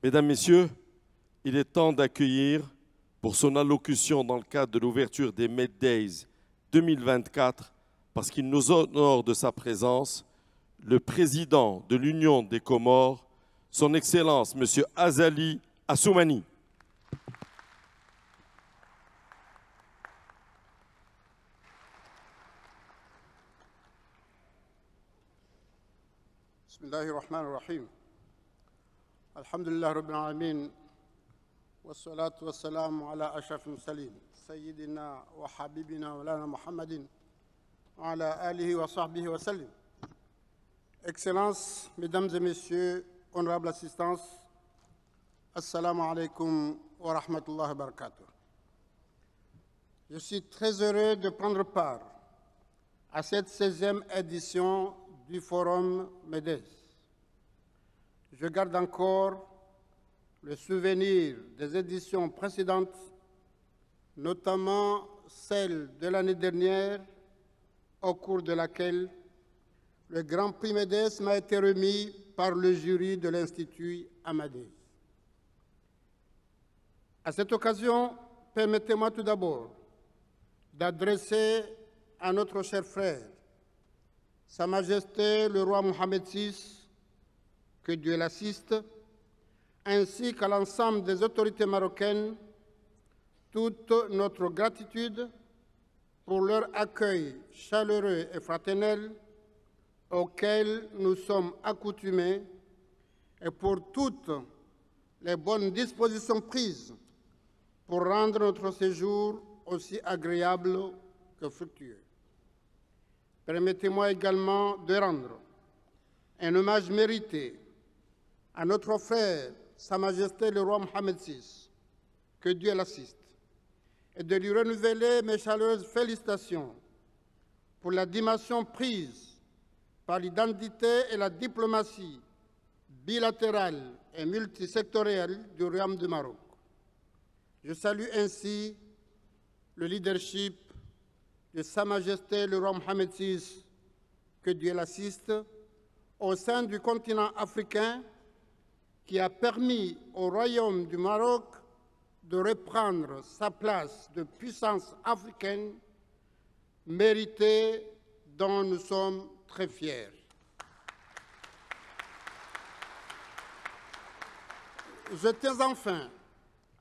Mesdames, Messieurs, il est temps d'accueillir, pour son allocution dans le cadre de l'ouverture des Med Days 2024, parce qu'il nous honore de sa présence, le président de l'Union des Comores, son Excellence M. Azali Assoumani. Bismillahirrahmanirrahim. Alhamdulillah Rabbil Alamin. Wassalatu wassalamu ala ashraf al-mursalin. Sayyidina wa habibina wa lana Muhammadin. Wa ala alihi wa sahbihi wa sallim. Excellences, Mesdames et Messieurs, honorables assistants, Assalamu alaikum wa rahmatullahi wa barakatuh. Je suis très heureux de prendre part à cette 16e édition du Forum MEDES. Je garde encore le souvenir des éditions précédentes, notamment celle de l'année dernière, au cours de laquelle le Grand Prix MEDES m'a été remis par le jury de l'Institut Amadé. À cette occasion, permettez-moi tout d'abord d'adresser à notre cher frère, Sa Majesté le roi Mohamed VI, que Dieu l'assiste, ainsi qu'à l'ensemble des autorités marocaines, toute notre gratitude pour leur accueil chaleureux et fraternel auquel nous sommes accoutumés et pour toutes les bonnes dispositions prises pour rendre notre séjour aussi agréable que fructueux. Permettez-moi également de rendre un hommage mérité à notre frère, Sa Majesté le roi Mohamed VI, que Dieu l'assiste, et de lui renouveler mes chaleureuses félicitations pour la dimension prise par l'identité et la diplomatie bilatérale et multisectorielle du Royaume du Maroc. Je salue ainsi le leadership de Sa Majesté le roi Mohamed VI, que Dieu l'assiste, au sein du continent africain, qui a permis au Royaume du Maroc de reprendre sa place de puissance africaine méritée dont nous sommes très fiers. Je tiens enfin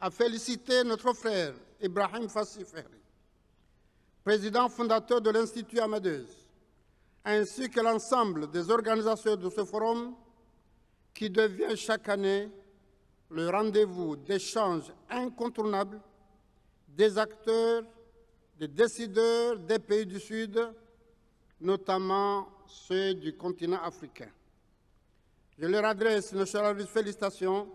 à féliciter notre frère Ibrahim Fassi Ferri, président fondateur de l'Institut Amadeus, ainsi que l'ensemble des organisateurs de ce forum qui devient chaque année le rendez-vous d'échanges incontournables des acteurs, des décideurs des pays du Sud, notamment ceux du continent africain. Je leur adresse nos chaleureuses félicitations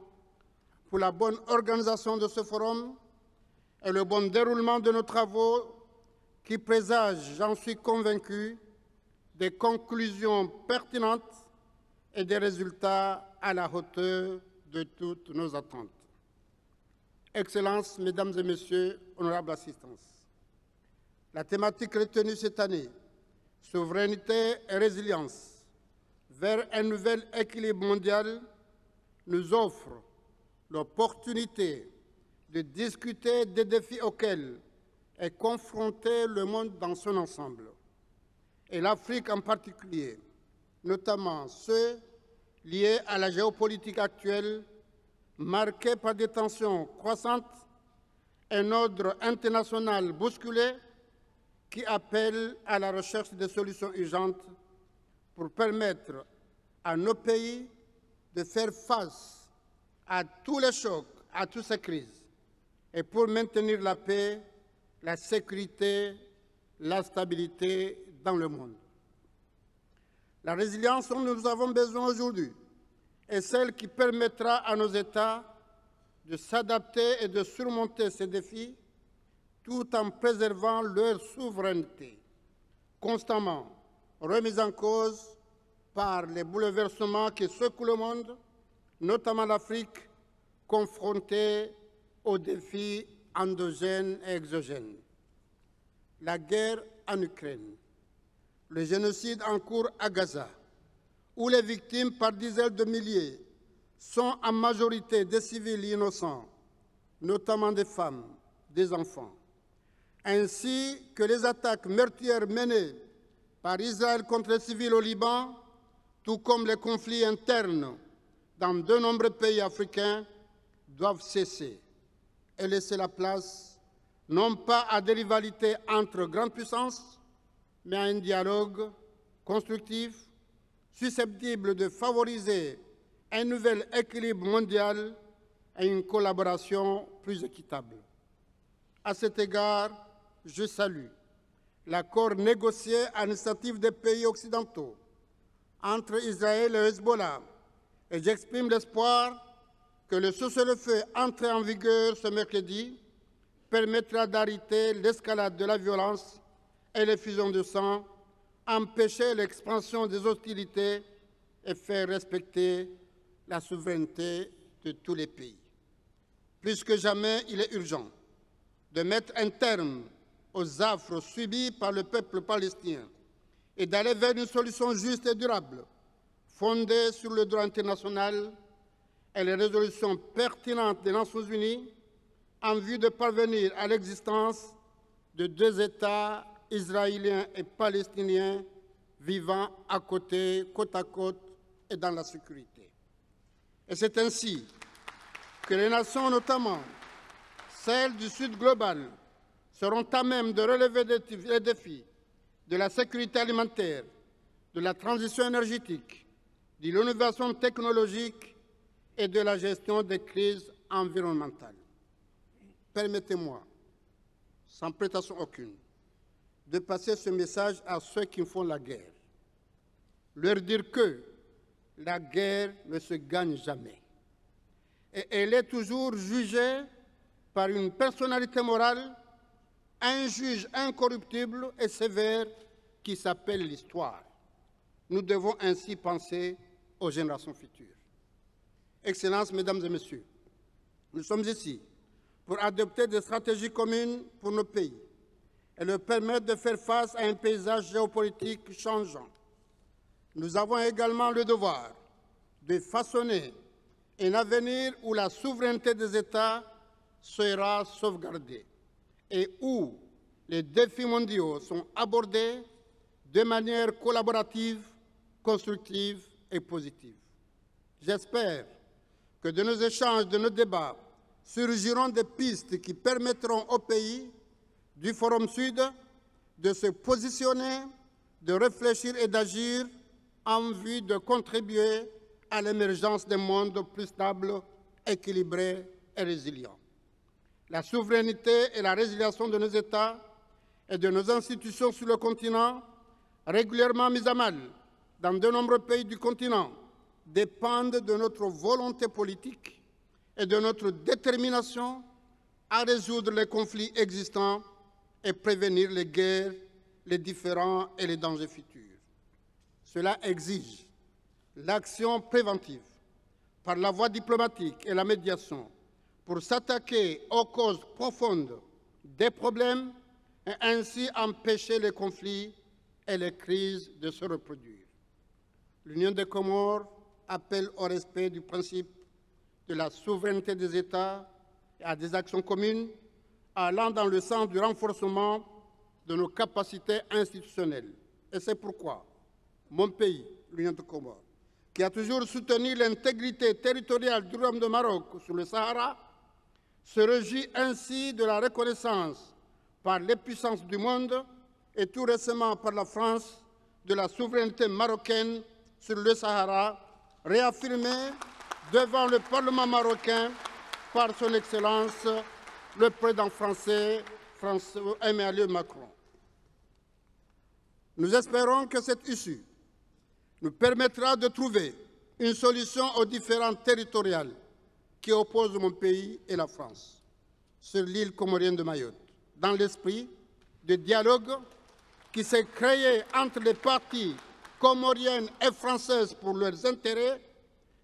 pour la bonne organisation de ce forum et le bon déroulement de nos travaux qui présagent, j'en suis convaincu, des conclusions pertinentes et des résultats à la hauteur de toutes nos attentes. Excellences, Mesdames et Messieurs, honorables assistants, la thématique retenue cette année, souveraineté et résilience vers un nouvel équilibre mondial, nous offre l'opportunité de discuter des défis auxquels est confronté le monde dans son ensemble, et l'Afrique en particulier, notamment ceux liés à la géopolitique actuelle, marquée par des tensions croissantes, un ordre international bousculé qui appelle à la recherche de solutions urgentes pour permettre à nos pays de faire face à tous les chocs, à toutes ces crises, et pour maintenir la paix, la sécurité, la stabilité dans le monde. La résilience dont nous avons besoin aujourd'hui est celle qui permettra à nos États de s'adapter et de surmonter ces défis tout en préservant leur souveraineté, constamment remise en cause par les bouleversements qui secouent le monde, notamment l'Afrique, confrontée aux défis endogènes et exogènes. La guerre en Ukraine, le génocide en cours à Gaza, où les victimes par dizaines de milliers sont en majorité des civils innocents, notamment des femmes, des enfants, ainsi que les attaques meurtrières menées par Israël contre les civils au Liban, tout comme les conflits internes dans de nombreux pays africains, doivent cesser et laisser la place non pas à des rivalités entre grandes puissances, mais à un dialogue constructif susceptible de favoriser un nouvel équilibre mondial et une collaboration plus équitable. À cet égard, je salue l'accord négocié à l'initiative des pays occidentaux entre Israël et Hezbollah et j'exprime l'espoir que le cessez-le-feu entré en vigueur ce mercredi permettra d'arrêter l'escalade de la violence et les fusions de sang, empêcher l'expansion des hostilités et faire respecter la souveraineté de tous les pays. Plus que jamais, il est urgent de mettre un terme aux affres subies par le peuple palestinien et d'aller vers une solution juste et durable, fondée sur le droit international et les résolutions pertinentes des Nations unies en vue de parvenir à l'existence de deux États, israéliens et palestiniens, vivant côte à côte et dans la sécurité. Et c'est ainsi que les nations, notamment celles du Sud global, seront à même de relever les défis de la sécurité alimentaire, de la transition énergétique, de l'innovation technologique et de la gestion des crises environnementales. Permettez-moi, sans prétention aucune, de passer ce message à ceux qui font la guerre. Leur dire que la guerre ne se gagne jamais. Et elle est toujours jugée par une personnalité morale, un juge incorruptible et sévère qui s'appelle l'histoire. Nous devons ainsi penser aux générations futures. Excellences, Mesdames et Messieurs, nous sommes ici pour adopter des stratégies communes pour nos pays et leur permettre de faire face à un paysage géopolitique changeant. Nous avons également le devoir de façonner un avenir où la souveraineté des États sera sauvegardée et où les défis mondiaux sont abordés de manière collaborative, constructive et positive. J'espère que de nos échanges, de nos débats, surgiront des pistes qui permettront au pays du Forum Sud de se positionner, de réfléchir et d'agir en vue de contribuer à l'émergence d'un monde plus stable, équilibré et résilient. La souveraineté et la résilience de nos États et de nos institutions sur le continent, régulièrement mises à mal dans de nombreux pays du continent, dépendent de notre volonté politique et de notre détermination à résoudre les conflits existants et prévenir les guerres, les différends et les dangers futurs. Cela exige l'action préventive par la voie diplomatique et la médiation pour s'attaquer aux causes profondes des problèmes et ainsi empêcher les conflits et les crises de se reproduire. L'Union des Comores appelle au respect du principe de la souveraineté des États et à des actions communes allant dans le sens du renforcement de nos capacités institutionnelles. Et c'est pourquoi mon pays, l'Union des Comores, qui a toujours soutenu l'intégrité territoriale du Royaume de Maroc sur le Sahara, se réjouit ainsi de la reconnaissance par les puissances du monde et tout récemment par la France de la souveraineté marocaine sur le Sahara, réaffirmée devant le Parlement marocain par son Excellence le président français Emmanuel Macron. Nous espérons que cette issue nous permettra de trouver une solution aux différends territoriales qui opposent mon pays et la France sur l'île comorienne de Mayotte, dans l'esprit de dialogue qui s'est créé entre les parties comoriennes et françaises pour leurs intérêts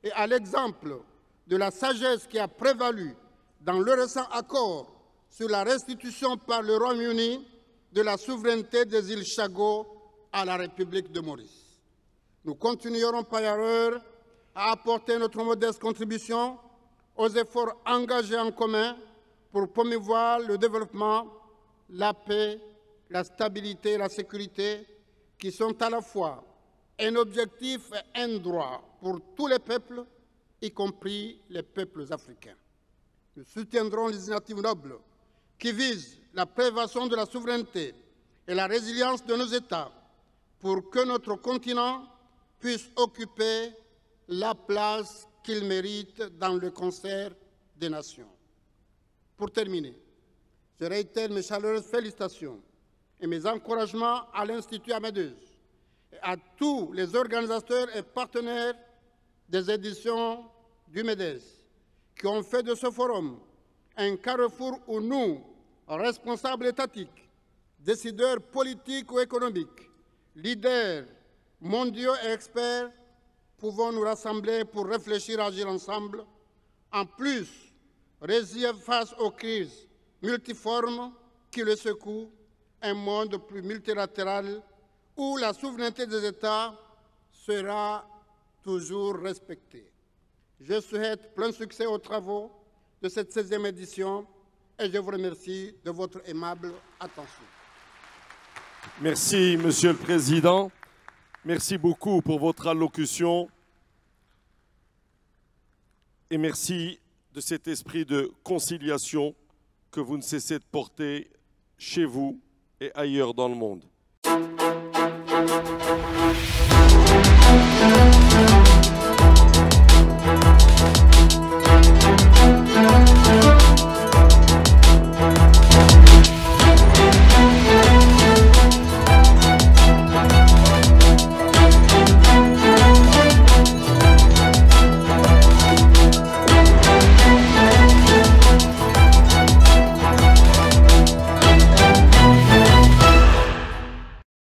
et à l'exemple de la sagesse qui a prévalu dans le récent accord sur la restitution par le Royaume-Uni de la souveraineté des îles Chagos à la République de Maurice. Nous continuerons par ailleurs à apporter notre modeste contribution aux efforts engagés en commun pour promouvoir le développement, la paix, la stabilité et la sécurité, qui sont à la fois un objectif et un droit pour tous les peuples, y compris les peuples africains. Nous soutiendrons les initiatives nobles qui visent la préservation de la souveraineté et la résilience de nos États pour que notre continent puisse occuper la place qu'il mérite dans le concert des nations. Pour terminer, je réitère mes chaleureuses félicitations et mes encouragements à l'Institut Amadeus et à tous les organisateurs et partenaires des éditions du MEDES qui ont fait de ce forum un carrefour où nous, responsables étatiques, décideurs politiques ou économiques, leaders mondiaux et experts, pouvons nous rassembler pour réfléchir et agir ensemble, en plus résilier face aux crises multiformes qui le secouent, un monde plus multilatéral où la souveraineté des États sera toujours respectée. Je souhaite plein succès aux travaux de cette 16e édition et je vous remercie de votre aimable attention. Merci, Monsieur le Président. Merci beaucoup pour votre allocution et merci de cet esprit de conciliation que vous ne cessez de porter chez vous et ailleurs dans le monde.